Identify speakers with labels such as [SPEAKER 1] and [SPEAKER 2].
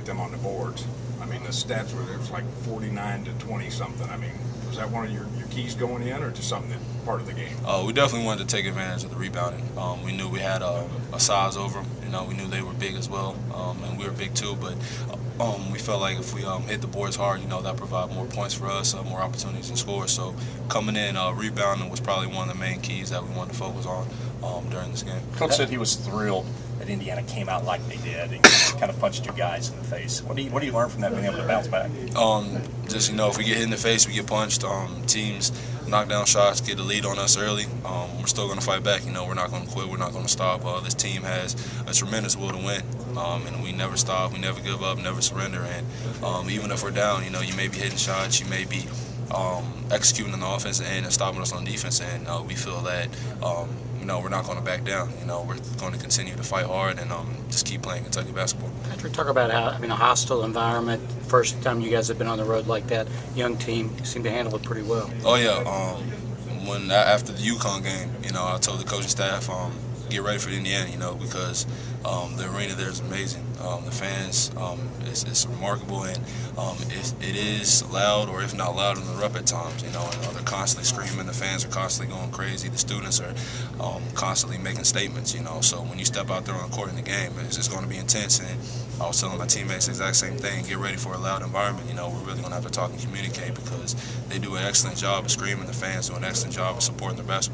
[SPEAKER 1] them on the boards. I mean, the stats were, it was like 49 to 20 something. I mean, was that one of your keys going in, or just something that part of the game?
[SPEAKER 2] We definitely wanted to take advantage of the rebounding. We knew we had a size over them. You know, we knew they were big as well, and we were big too. But we felt like if we hit the boards hard, you know, that provide more points for us, more opportunities to score. So coming in, rebounding was probably one of the main keys that we wanted to focus on during this game.
[SPEAKER 3] Coach said he was thrilled that Indiana came out like they did and kind of punched you guys in the face. What do you learn from that, being able to bounce back?
[SPEAKER 2] Just, you know, if we get hit in the face, we get punched. Teams knock down shots, get a lead on us early. We're still going to fight back. You know, we're not going to quit. We're not going to stop. This team has a tremendous will to win, and we never stop. We never give up, never surrender. And even if we're down, you know, you may be hitting shots, you may be executing on the offensive end and stopping us on defense, and we feel that no, we're not going to back down. You know, we're going to continue to fight hard and just keep playing Kentucky basketball.
[SPEAKER 4] Patrick, talk about how, I mean, a hostile environment. First time you guys have been on the road like that, young team seem to handle it pretty well.
[SPEAKER 2] Oh yeah, after the UConn game, you know, I told the coaching staff, get ready for Indiana, you know, because the arena there is amazing. The fans, it's remarkable, and it is loud, or if not loud, in the rep at times. You know, and they're constantly screaming. The fans are constantly going crazy. The students are constantly making statements. You know, so when you step out there on the court in the game, it's going to be intense. And I was telling my teammates the exact same thing. Get ready for a loud environment. You know, we're really going to have to talk and communicate because they do an excellent job of screaming. The fans do an excellent job of supporting the basketball.